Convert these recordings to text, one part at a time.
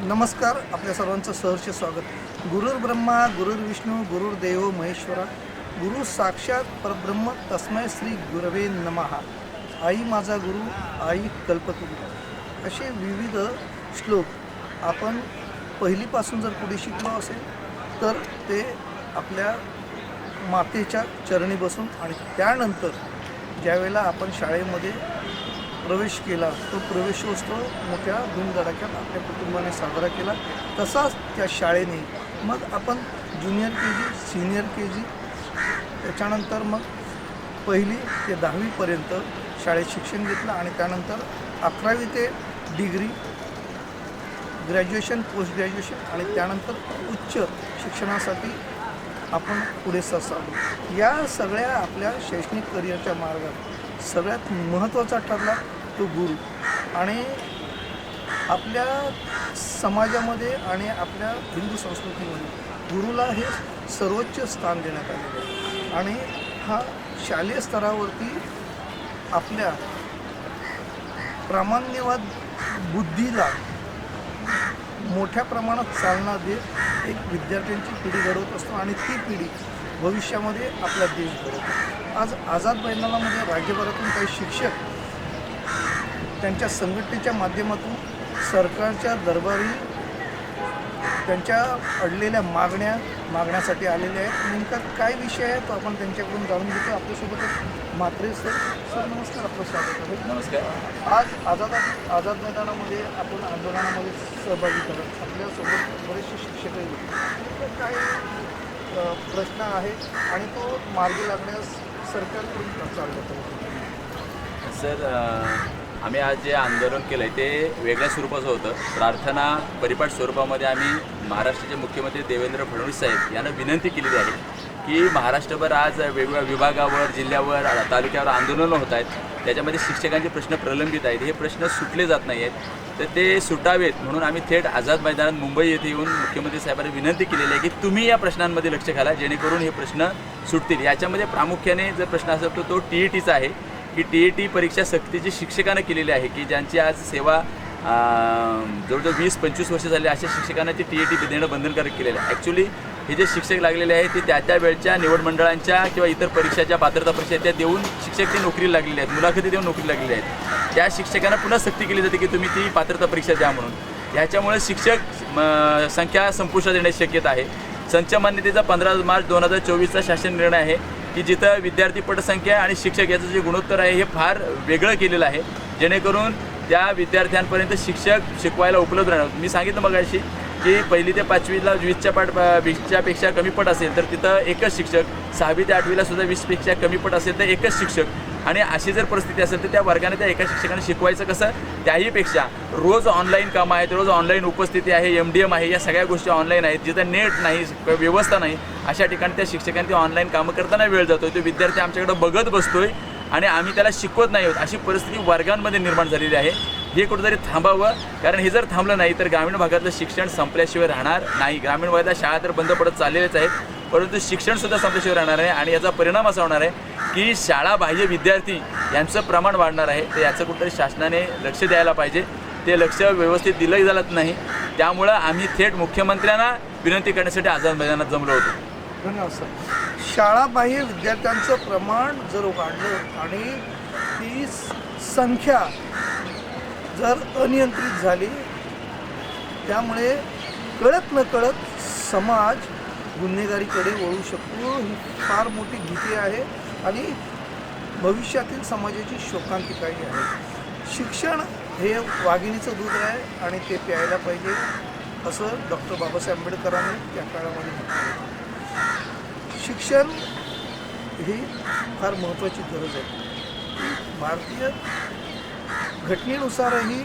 नमस्कार. आपल्या सर्वांचं सहर्ष स्वागत. गुरुर् ब्रह्मा गुरुर्विष्णू गुरुर्देव महेश्वरा, गुरु साक्षात परब्रह्म तस्मै श्री गुरवे नमः. आई माझा गुरु, आई कल्पतरू, असे विविध श्लोक आपण पहिलीपासून जर पुढे शिकलो असेल तर ते आपल्या मातेच्या चरणी बसून आणि त्यानंतर ज्यावेळेला आपण शाळेमध्ये प्रवेश केला तो प्रवेशोत्सव मोठ्या धूमधडाक्यात आपल्या कुटुंबाने साजरा केला. तसाच त्या शाळेने मग आपण ज्युनियर के जी, सिनियर के जी, त्याच्यानंतर मग पहिली ते 10वीपर्यंत शाळेत शिक्षण घेतलं आणि त्यानंतर 11वी ते डिग्री, ग्रॅज्युएशन, पोस्ट ग्रॅज्युएशन आणि त्यानंतर उच्च शिक्षणासाठी आपण पुढे सरसावलो. या सगळ्या आपल्या शैक्षणिक करिअरच्या मार्गात सगळ्यात महत्त्वाचा ठरला तो गुरु. आणि आपल्या समाजामध्ये आणि आपल्या हिंदू संस्कृतीमध्ये गुरुला हे सर्वोच्च स्थान देण्यात आलेलं आहे. आणि हा शालेय स्तरावरती आपल्या प्रामाण्यवाद बुद्धीला मोठ्या प्रमाणात चालना देत एक विद्यार्थ्यांची पिढी घडवत असतो आणि ती पिढी भविष्यामध्ये आपला देश घडवतो. आज आझाद मैदानामध्ये राज्यभरातून काही शिक्षक त्यांच्या संघटनेच्या माध्यमातून सरकारच्या दरबारी त्यांच्या अडलेल्या मागण्यासाठी आलेले आहेत. नेमका काय विषय आहे तो आपण त्यांच्याकडून जाणून घेतो. आपल्यासोबत म्हात्रे सर. सर नमस्कार, आपलं स्वागत आहे. नमस्कार. आज आझाद मैदानामध्ये आपण आंदोलनामध्ये सहभागी करत आपल्यासोबत बरेचसे शिक्षक आहेत. काय प्रश्न आहे आणि तो मार्गी लागण्यास सरकारकडून चालू होतं? सर, आम्ही आज जे आंदोलन केलं आहे ते वेगळ्या स्वरूपाचं होतं. प्रार्थना परिपाठ स्वरूपामध्ये आम्ही महाराष्ट्राचे मुख्यमंत्री देवेंद्र फडणवीस साहेब यांना विनंती केलेली आहे की महाराष्ट्रभर आज वेगवेगळ्या विभागावर, जिल्ह्यावर, तालुक्यावर आंदोलनं होत आहेत. त्याच्यामध्ये शिक्षकांचे प्रश्न प्रलंबित आहेत. हे प्रश्न सुटले जात नाही आहेत, तर ते सुटावेत म्हणून आम्ही थेट आझाद मैदानात मुंबई येथे येऊन मुख्यमंत्री साहेबांनी विनंती केलेली आहे की तुम्ही या प्रश्नांमध्ये लक्ष घाला जेणेकरून हे प्रश्न सुटतील. याच्यामध्ये प्रामुख्याने जर प्रश्न असेल तर तो TETचा आहे की TET परीक्षा सक्तीची शिक्षकांना केलेली आहे की ज्यांची आज सेवा जवळजवळ 20-25 वर्ष झाली अशा शिक्षकांना ती TET देणं बंधनकारक केलेलं आहे. ॲक्च्युली हे जे शिक्षक लागलेले आहेत ते त्या वेळच्या निवड मंडळांच्या किंवा इतर परीक्षाच्या पात्रता परीक्षा त्या देऊन शिक्षक ते नोकरीला लागलेले आहेत, मुलाखती देऊन नोकरी लागलेले आहेत. त्या शिक्षकांना पुन्हा सक्ती केली जाते की तुम्ही ती पात्रता परीक्षा द्या म्हणून. ह्याच्यामुळे शिक्षक संख्या संपुष्टात येण्याची शक्यता आहे. संच मान्यतेचा 15 मार्च 2024चा शासन निर्णय आहे की जिथं विद्यार्थी पटसंख्या आणि शिक्षक याचं जे गुणोत्तर आहे हे फार वेगळं केलेलं आहे जेणेकरून त्या विद्यार्थ्यांपर्यंत शिक्षक शिकवायला उपलब्ध राहणार. मी सांगितलं मगाशी की 1ली ते 5वीला 20च्या पेक्षा कमी पट असेल तर तिथं एकच शिक्षक, 6वी ते 8वीला सुद्धा 20पेक्षा कमी पट असेल तर एकच शिक्षक. आणि अशी जर परिस्थिती असेल तर त्या वर्गाने त्या एका शिक्षकाने शिकवायचं कसं? त्याहीपेक्षा रोज ऑनलाईन कामं आहेत, रोज ऑनलाईन उपस्थिती आहे, MDM आहे, या सगळ्या गोष्टी ऑनलाईन आहेत. जिथं नेट नाही, व्यवस्था नाही, अशा ठिकाणी त्या शिक्षकांनी ते ऑनलाईन कामं करताना वेळ जातो. तो विद्यार्थी आमच्याकडे बघत बसतोय आणि आम्ही त्याला शिकवत नाही आहोत. अशी परिस्थिती वर्गांमध्ये निर्माण झालेली आहे. हे कुठेतरी थांबावं, कारण हे जर थांबलं नाही तर ग्रामीण भागातलं शिक्षण संपल्याशिवाय राहणार नाही. ग्रामीण भागातल्या शाळा तर बंद पडत चाललेल्याच आहेत, परंतु शिक्षणसुद्धा संपल्याशिवाय राहणार आहे. आणि याचा परिणाम असा होणार आहे की शाळाबाह्य विद्यार्थी यांचं प्रमाण वाढणार आहे. तर याचं कुठेतरी शासनाने लक्ष द्यायला पाहिजे. ते लक्ष व्यवस्थित दिलं जात नाही. त्यामुळं आम्ही थेट मुख्यमंत्र्यांना विनंती करण्यासाठी आझाद मैदानात जमलो होतो. धन्यवाद सर. शाळाबाह्य विद्यार्थ्यांचं प्रमाण जर वाढलं आणि ती संख्या जर अनियंत्रित झाली त्यामुळे कळत नकळत समाज गुन्हेगारीकडे वळू शकतो. ही फार मोठी भीती आहे आणि भविष्यातील समाजाची शोकांतिकाही आहे. शिक्षण हे वाघिणीचं दूध आहे आणि ते प्यायला पाहिजे असं डॉक्टर बाबासाहेब आंबेडकरांनी त्या काळामध्ये म्हटलं. शिक्षण ही फार महत्त्वाची गरज आहे. भारतीय घटनेनुसारही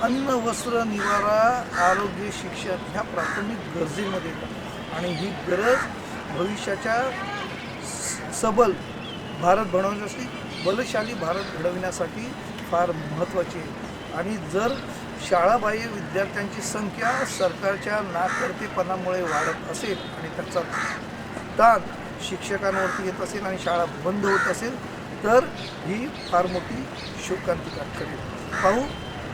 अन्न, वस्त्र, निवारा, आरोग्य, शिक्षण ह्या प्राथमिक गरजेमध्ये येतात आणि ही गरज भविष्याच्या सबल भारत बनवण्यासाठी, बलशाली भारत घडविण्यासाठी फार महत्त्वाची आहे. आणि जर शाळाबाह्य विद्यार्थ्यांची संख्या सरकारच्या नाकर्तेपणामुळे वाढत असेल आणि त्याचा ताण शिक्षकांवरती येत असेल आणि शाळा बंद होत असेल तर ही फार मोठी शोकांतिका ठरेल. पाहू,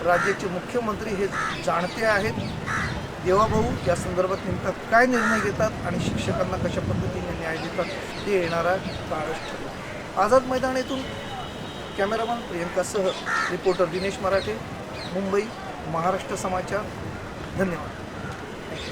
राज्याचे मुख्यमंत्री हे जाणते आहेत देवाभाऊ या संदर्भात नेमका काय निर्णय घेतात आणि शिक्षकांना कशा पद्धतीने न्याय देतात ते येणारा काळच ठरला. आझाद मैदान येथून कॅमेरामन प्रियंकासह रिपोर्टर दिनेश मराठे, मुंबई, महाराष्ट्र समाचार. धन्यवाद.